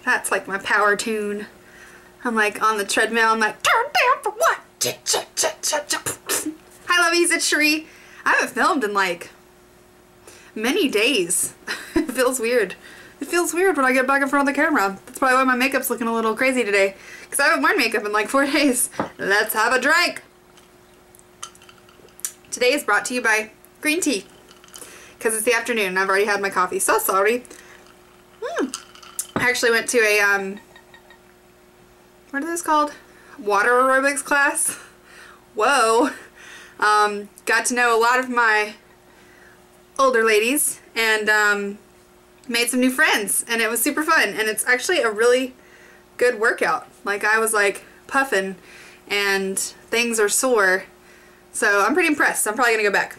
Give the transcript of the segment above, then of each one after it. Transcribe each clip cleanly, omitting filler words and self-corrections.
That's like my power tune. I'm like on the treadmill, I'm like, turn down for what? Hi lovies, it's Cherie. I haven't filmed in like many days. It feels weird. It feels weird when I get back in front of the camera. That's probably why my makeup's looking a little crazy today. Because I haven't worn makeup in like 4 days. Let's have a drink. Today is brought to you by green tea. Because it's the afternoon and I've already had my coffee. So sorry. I actually went to a, what is this called? Water aerobics class. Whoa. Got to know a lot of my older ladies and made some new friends, and it was super fun, and it's actually a really good workout. Like, I was like puffing and things are sore, so I'm pretty impressed. I'm probably gonna go back.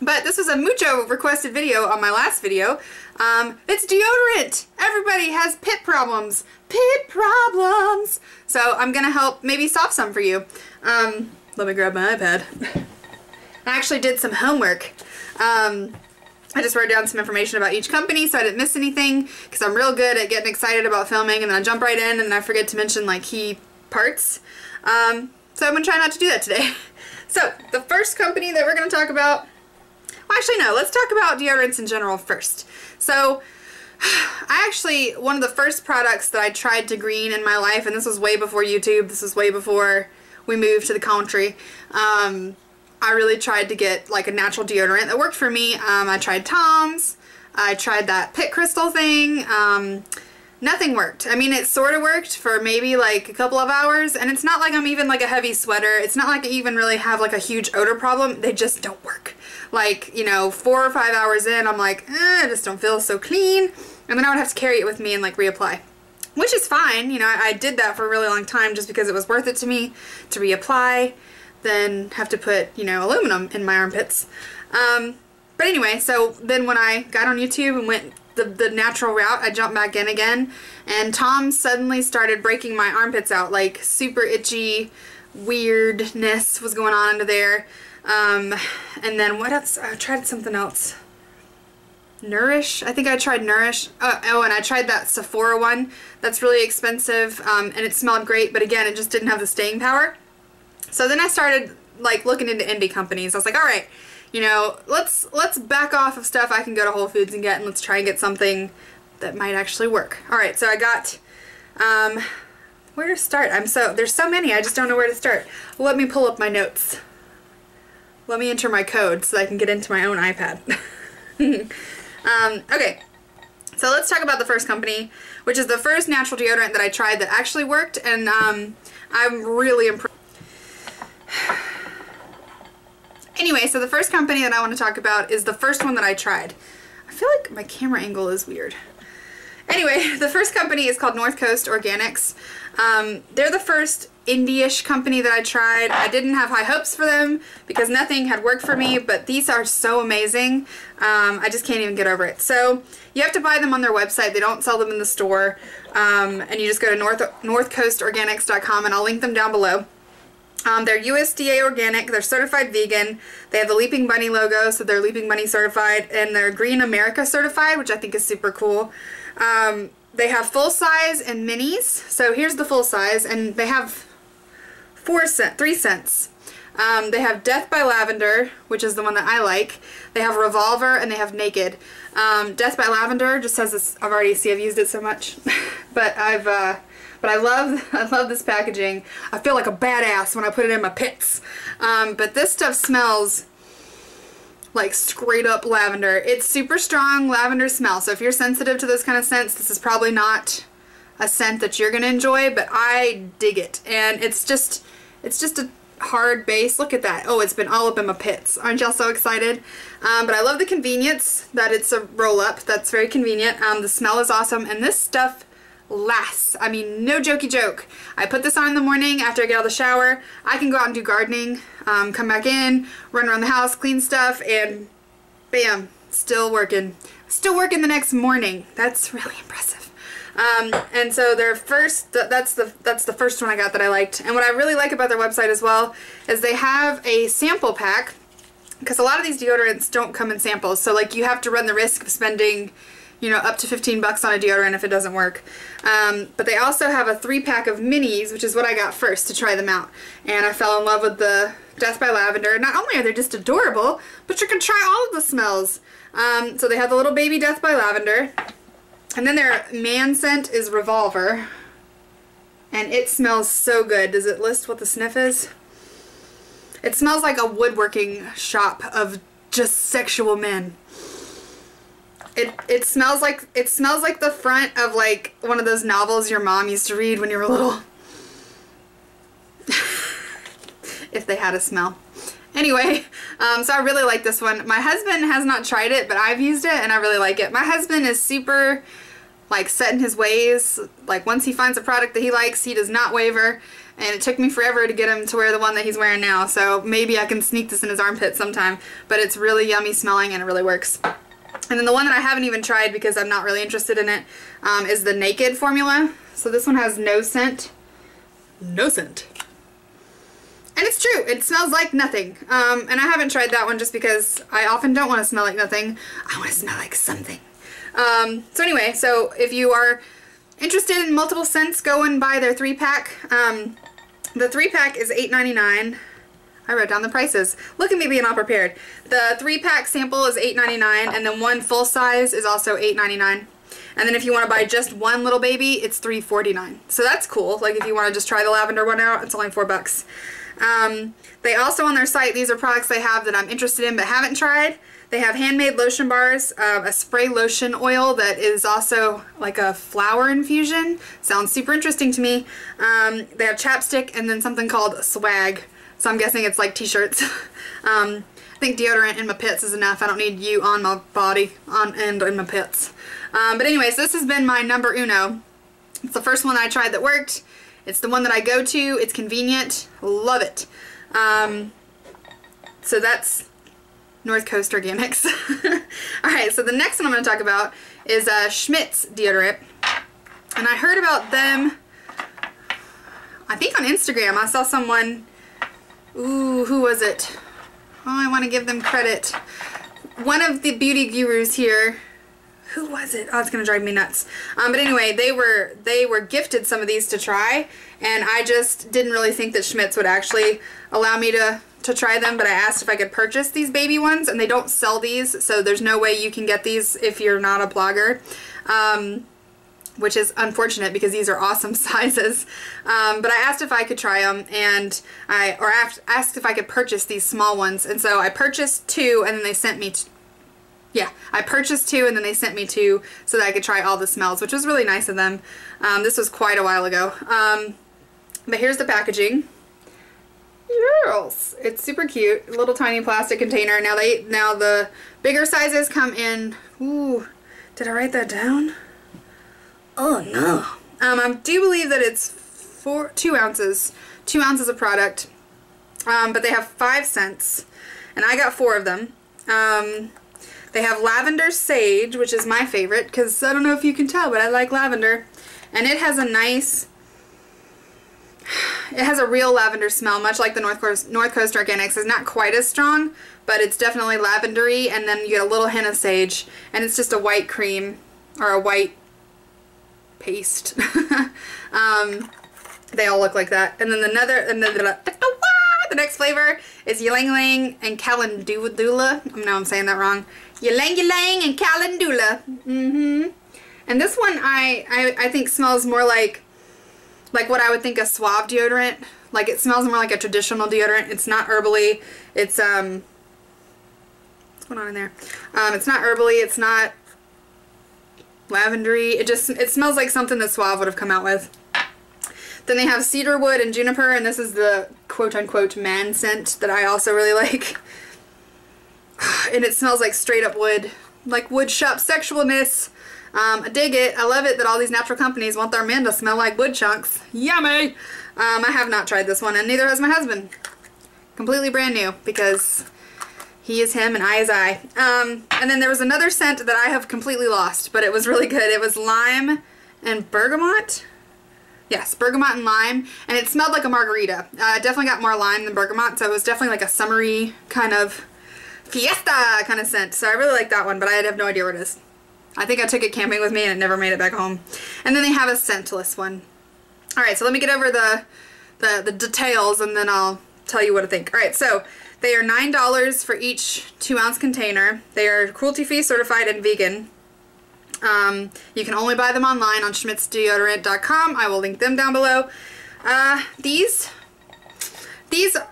But this was a mucho requested video on my last video. It's deodorant. Everybody has pit problems. Pit problems. So I'm gonna help maybe solve some for you. Let me grab my iPad. I actually did some homework. I just wrote down some information about each company so I didn't miss anything, because I'm real good at getting excited about filming and then I jump right in and I forget to mention like key parts. So I'm gonna try not to do that today. So the first company that we're gonna talk about, well actually no, let's talk about deodorants in general first. So one of the first products that I tried to green in my life, and this was way before YouTube, this was way before we moved to the country, I really tried to get like a natural deodorant that worked for me. I tried Tom's, I tried that pit crystal thing, nothing worked. I mean, it sort of worked for maybe like a couple of hours, and it's not like I'm even like a heavy sweater. It's not like I even really have like a huge odor problem. They just don't work. Like, you know, 4 or 5 hours in, I'm like, I just don't feel so clean. And then I would have to carry it with me and like reapply. Which is fine, you know, I did that for a really long time just because it was worth it to me to reapply, then have to put, you know, aluminum in my armpits. But anyway, so then when I got on YouTube and went the natural route, I jumped back in again, and Tom suddenly started breaking my armpits out, like super itchy weirdness was going on under there. And then what else? I tried something else. Nourish? I think I tried Nourish. Oh, and I tried that Sephora one. That's really expensive, and it smelled great, but again, it just didn't have the staying power. So then I started like looking into indie companies. I was like, all right, you know, let's back off of stuff I can go to Whole Foods and get, and let's try and get something that might actually work. All right, so I got, where to start? There's so many, I just don't know where to start. Let me pull up my notes. Let me enter my code so I can get into my own iPad. Okay, so let's talk about the first company, which is the first natural deodorant that I tried that actually worked, and I'm really impressed. Anyway, so the first company that I want to talk about is the first one that I tried. I feel like my camera angle is weird. Anyway, the first company is called North Coast Organics. They're the first indie-ish company that I tried. I didn't have high hopes for them because nothing had worked for me, but these are so amazing. I just can't even get over it. So you have to buy them on their website. They don't sell them in the store. And you just go to northcoastorganics.com, and I'll link them down below. They're USDA organic, they're certified vegan, they have the Leaping Bunny logo, so they're Leaping Bunny certified, and they're Green America certified, which I think is super cool. They have full size and minis, so here's the full size, and they have 3 scents. They have Death by Lavender, which is the one that I like. They have Revolver, and they have Naked. Death by Lavender just has this, I've used it so much, but I love this packaging. I feel like a badass when I put it in my pits. But this stuff smells like straight up lavender. It's super strong lavender smell, so if you're sensitive to those kind of scents, this is probably not a scent that you're gonna enjoy, but I dig it. And it's just a hard base. Look at that. Oh, it's been all up in my pits. Aren't y'all so excited? But I love the convenience that it's a roll-up. That's very convenient. The smell is awesome, and this stuff lasts. I mean, no jokey joke. I put this on in the morning after I get out of the shower. I can go out and do gardening, come back in, run around the house, clean stuff, and bam, still working. Still working the next morning. That's really impressive. And so their first, that's the first one I got that I liked. And what I really like about their website as well is they have a sample pack, because a lot of these deodorants don't come in samples. So like you have to run the risk of spending, you know, up to 15 bucks on a deodorant if it doesn't work. But they also have a 3-pack of minis, which is what I got first to try them out. And I fell in love with the Death by Lavender. Not only are they just adorable, but you can try all of the smells. So they have the little baby Death by Lavender. And then their man scent is Revolver. And it smells so good. Does it list what the sniff is? It smells like a woodworking shop of just sexual men. It smells like the front of like one of those novels your mom used to read when you were little. If they had a smell. Anyway, so I really like this one. My husband has not tried it, but I've used it and I really like it. My husband is super like set in his ways. Like once he finds a product that he likes, he does not waver. And it took me forever to get him to wear the one that he's wearing now. So maybe I can sneak this in his armpit sometime. But it's really yummy smelling and it really works. And then the one that I haven't even tried because I'm not really interested in it is the Naked formula. So this one has no scent. No scent. And it's true. It smells like nothing. And I haven't tried that one just because I often don't want to smell like nothing. I want to smell like something. So anyway, so if you are interested in multiple scents, go and buy their 3-pack. The 3-pack is $8.99. I wrote down the prices. Look at me being all prepared. The 3-pack sample is $8.99, and then one full size is also $8.99. And then if you want to buy just one little baby, it's $3.49. So that's cool. Like if you want to just try the lavender one out, it's only $4. They also on their site, these are products they have that I'm interested in but haven't tried. They have handmade lotion bars, a spray lotion oil that is also like a flower infusion. Sounds super interesting to me. They have chapstick and then something called swag. So I'm guessing it's like t-shirts. I think deodorant in my pits is enough. I don't need you on my body and in my pits. But anyways, this has been my number uno. It's the first one I tried that worked. It's the one that I go to. It's convenient. Love it. So that's North Coast Organics. Alright, so the next one I'm going to talk about is Schmidt's deodorant. And I heard about them, I think on Instagram. I saw someone, ooh, who was it? Oh, I want to give them credit. One of the beauty gurus here. Who was it? Oh, it's going to drive me nuts. But anyway, they were gifted some of these to try, and I just didn't really think that Schmidt's would actually allow me to try them, but I asked if I could purchase these baby ones, and they don't sell these, so there's no way you can get these if you're not a blogger, which is unfortunate because these are awesome sizes. But I asked if I could try them, and asked if I could purchase these small ones, and so I purchased 2, and then they sent me I purchased 2 and then they sent me 2 so that I could try all the smells, which was really nice of them. This was quite a while ago. But here's the packaging. Yes, it's super cute. Little tiny plastic container. Now the bigger sizes come in. Ooh, did I write that down? Oh no. I do believe that it's 2 ounces. 2 ounces of product. But they have 5 scents, and I got 4 of them. They have lavender sage, which is my favorite, because I don't know if you can tell, but I like lavender. And it has a nice, it has a real lavender smell, much like the North Coast Organics. It's not quite as strong, but it's definitely lavendery, and then you get a little hint of sage, and it's just a white cream, or a white paste. They all look like that. And then the next flavor is Ylang Ylang and Calendula. I know I'm saying that wrong. Ylang Ylang and Calendula. And this one I think smells more like what I would think a Suave deodorant. Like it smells more like a traditional deodorant. It's not herbally. It's what's going on in there? It's not herbally. It's not lavendery. It smells like something that Suave would have come out with. Then they have cedarwood and juniper, and this is the quote-unquote man scent that I also really like. And it smells like straight up wood, like wood shop sexualness. I dig it. I love it that all these natural companies want their men to smell like wood chunks. Yummy! I have not tried this one, and neither has my husband. Completely brand new, because he is him and I is I. And then there was another scent that I have completely lost, but it was really good. It was lime and bergamot. Yes, bergamot and lime, and it smelled like a margarita. Definitely got more lime than bergamot, so it was definitely like a summery kind of fiesta kind of scent. So I really like that one, but I have no idea where it is. I think I took it camping with me and it never made it back home. And then they have a scentless one. Alright, so let me get over the details and then I'll tell you what I think. Alright, so they are $9 for each 2-ounce container. They are cruelty-free certified and vegan. You can only buy them online on schmidtsdeodorant.com. I will link them down below. These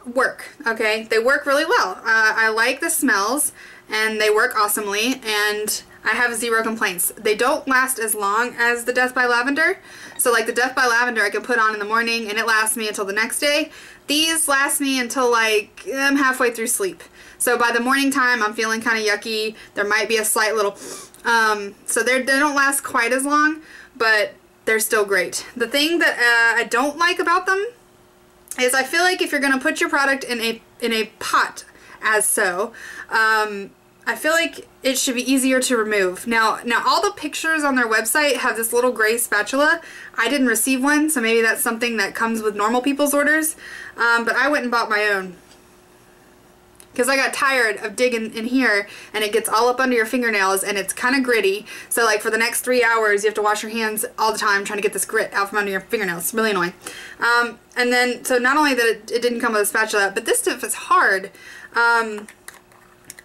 work, okay? They work really well. I like the smells and they work awesomely, and I have 0 complaints. They don't last as long as the Death by Lavender. So like the Death by Lavender I can put on in the morning and it lasts me until the next day. These last me until like I'm halfway through sleep. So by the morning time I'm feeling kind of yucky. There might be a slight little so they don't last quite as long, but they're still great. The thing that I don't like about them is I feel like if you're gonna put your product in a pot as so, I feel like it should be easier to remove. Now all the pictures on their website have this little gray spatula. I didn't receive one, so maybe that's something that comes with normal people's orders, but I went and bought my own. Because I got tired of digging in here and it gets all up under your fingernails and it's kind of gritty. So like for the next 3 hours you have to wash your hands all the time trying to get this grit out from under your fingernails. It's really annoying. And then, so not only that it didn't come with a spatula, but this stuff is hard.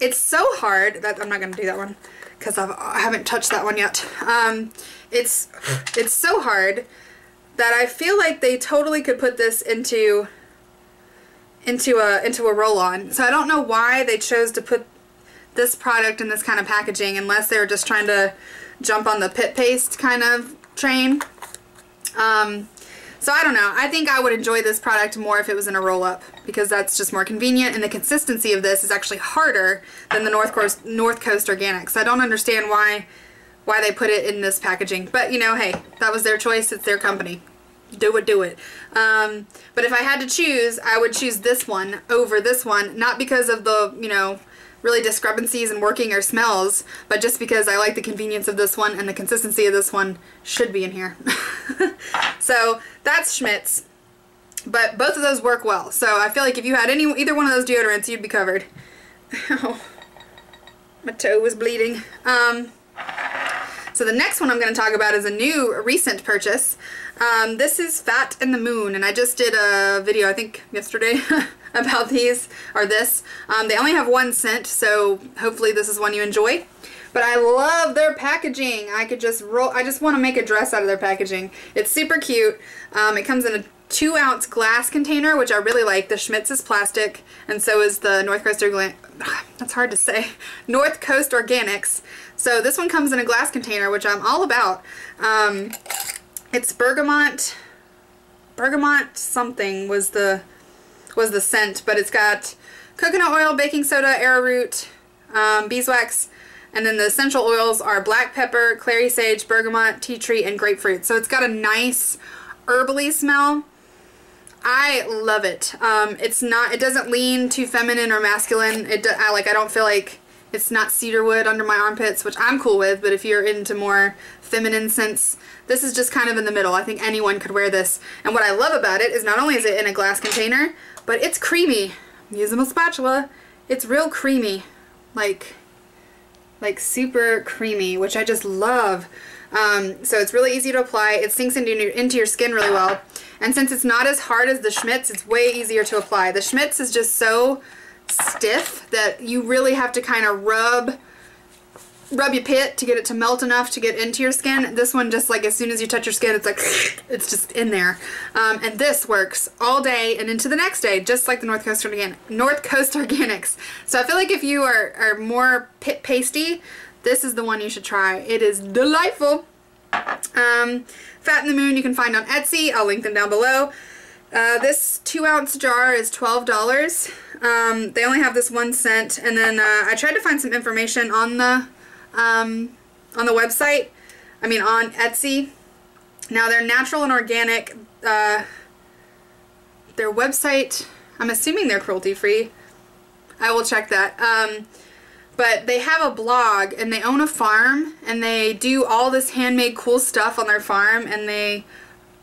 It's so hard that I'm not going to do that one because I haven't touched that one yet. It's so hard that I feel like they totally could put this into a roll-on. So I don't know why they chose to put this product in this kind of packaging unless they were just trying to jump on the pit paste kind of train. So I don't know. I think I would enjoy this product more if it was in a roll-up because that's just more convenient, and the consistency of this is actually harder than the North Coast Organics. I don't understand why they put it in this packaging, but you know, hey, that was their choice. It's their company. Do it. But if I had to choose, I would choose this one over this one, not because of the, you know, really discrepancies in working or smells, but just because I like the convenience of this one and the consistency of this one should be in here. So that's Schmidt's, but both of those work well. So I feel like if you had either one of those deodorants, you'd be covered. Ow. My toe was bleeding. So the next one I'm going to talk about is a new recent purchase. This is Fat in the Moon, and I just did a video, I think yesterday, about these, or this. They only have 1 scent, so hopefully this is one you enjoy. But I love their packaging. I just want to make a dress out of their packaging. It's super cute. It comes in a 2-ounce glass container, which I really like. The Schmidt's is plastic, and so is the North Coast that's hard to say. North Coast Organics. So this one comes in a glass container, which I'm all about. It's bergamot something was the scent, but it's got coconut oil, baking soda, arrowroot, beeswax, and then the essential oils are black pepper, clary sage, bergamot, tea tree, and grapefruit. So it's got a nice herbally smell. I love it. It doesn't lean too feminine or masculine. I don't feel like it's not cedarwood under my armpits, which I'm cool with, but if you're into more feminine scents, this is just kind of in the middle. I think anyone could wear this. And what I love about it is not only is it in a glass container, but it's creamy. I'm using my spatula. It's real creamy. Like super creamy, which I just love. So it's really easy to apply. It sinks into your skin really well. And since it's not as hard as the Schmidt's, it's way easier to apply. The Schmidt's is just so stiff that you really have to kind of rub your pit to get it to melt enough to get into your skin. This one, just like as soon as you touch your skin, it's like it's just in there. And this works all day and into the next day, just like the North Coast Organics. So I feel like if you are more pit pasty, this is the one you should try. It is delightful. Fat in the Moon you can find on Etsy. I'll link them down below. This 2-ounce jar is $12. They only have this 1 scent, and then I tried to find some information on the website. I mean on Etsy. Now they're natural and organic. Their website, I'm assuming they're cruelty free. I will check that. but they have a blog and they own a farm and they do all this handmade cool stuff on their farm, and they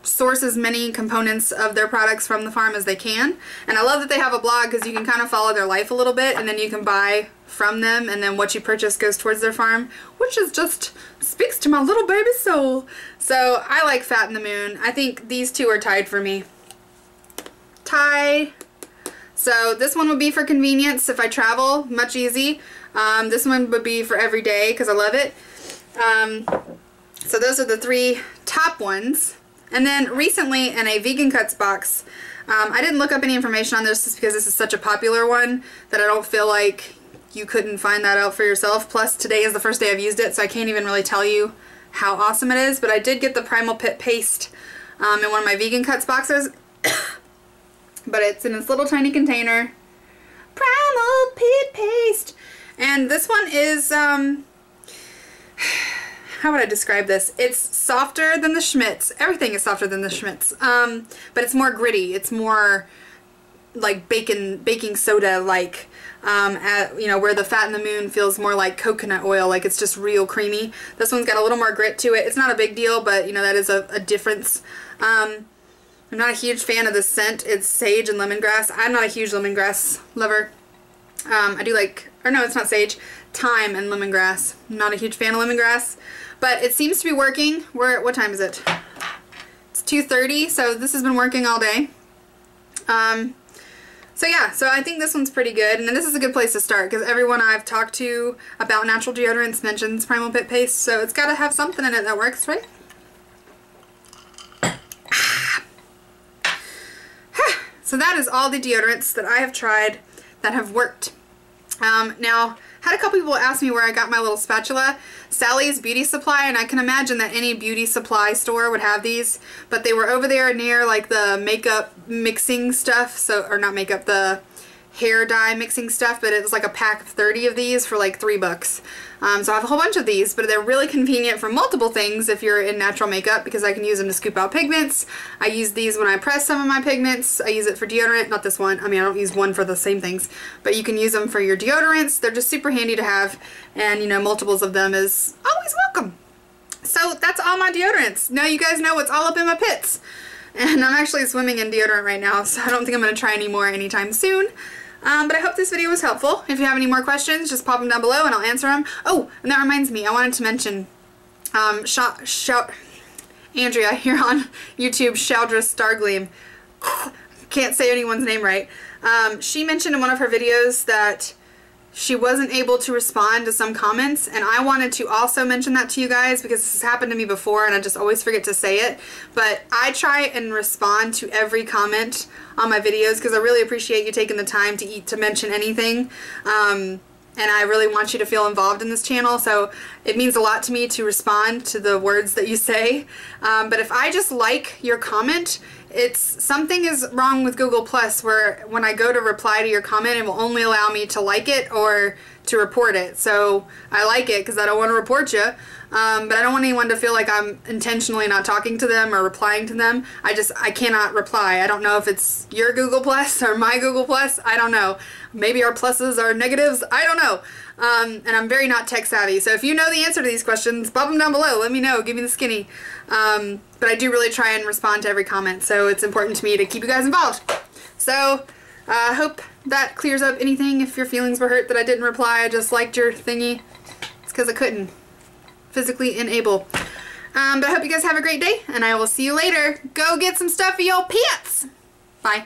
source as many components of their products from the farm as they can. And I love that they have a blog because you can kind of follow their life a little bit, and then you can buy from them, and then what you purchase goes towards their farm, which is just speaks to my little baby soul. So I like Fat in the Moon. I think these two are tied for me. Tied. So this one would be for convenience if I travel, much easy. This one would be for every day because I love it. So those are the three top ones. And then recently in a Vegan Cuts box, I didn't look up any information on this just because this is such a popular one that I don't feel like you couldn't find that out for yourself. Plus today is the first day I've used it, so I can't even really tell you how awesome it is. But I did get the Primal Pit Paste in one of my Vegan Cuts boxes. But it's in this little tiny container. Primal Pit Paste. And this one is, how would I describe this? It's softer than the Schmidt's. Everything is softer than the Schmidt's. But it's more gritty. It's more like baking soda like, you know, where the Fat in the Moon feels more like coconut oil, like it's just real creamy. This one's got a little more grit to it. It's not a big deal, but you know, that is a difference. I'm not a huge fan of the scent. It's sage and lemongrass. I'm not a huge lemongrass lover. I do like, or no, it's not sage, thyme and lemongrass. I'm not a huge fan of lemongrass, but it seems to be working. What time is it? It's 2:30, so this has been working all day. So yeah, so I think this one's pretty good, and then this is a good place to start because everyone I've talked to about natural deodorants mentions Primal Pit Paste, so it's got to have something in it that works, right? So that is all the deodorants that I have tried that have worked. Now, had a couple people ask me where I got my little spatula. Sally's Beauty Supply, and I can imagine that any beauty supply store would have these, but they were over there near like the makeup mixing stuff, so, or not makeup, the hair dye mixing stuff, but it was like a pack of 30 of these for like $3. So I have a whole bunch of these, but they're really convenient for multiple things if you're in natural makeup because I can use them to scoop out pigments. I use these when I press some of my pigments. I use it for deodorant, not this one. I mean, I don't use one for the same things, but you can use them for your deodorants. They're just super handy to have, and you know, multiples of them is always welcome. So that's all my deodorants. Now you guys know what's all up in my pits. And I'm actually swimming in deodorant right now, so I don't think I'm going to try any more anytime soon. But I hope this video was helpful. If you have any more questions, just pop them down below and I'll answer them. Oh, and that reminds me, I wanted to mention, Andrea here on YouTube, Shaldra Stargleam. Can't say anyone's name right. She mentioned in one of her videos that she wasn't able to respond to some comments, and I wanted to also mention that to you guys because this has happened to me before and I just always forget to say it. But I try and respond to every comment on my videos because I really appreciate you taking the time to mention anything. And I really want you to feel involved in this channel, so it means a lot to me to respond to the words that you say. But if I just like your comment, something is wrong with Google Plus where when I go to reply to your comment, it will only allow me to like it or to report it. So I like it because I don't want to report you, but I don't want anyone to feel like I'm intentionally not talking to them or replying to them. I cannot reply. I don't know if it's your Google Plus or my Google Plus. I don't know. Maybe our pluses are negatives. I don't know. And I'm very not tech savvy. So if you know the answer to these questions, pop them down below. Let me know. Give me the skinny. But I do really try and respond to every comment. So it's important to me to keep you guys involved. So I hope that clears up anything if your feelings were hurt that I didn't reply. I just liked your thingy. It's because I couldn't physically enable. But I hope you guys have a great day, and I will see you later. Go get some stuff for your pets. Bye.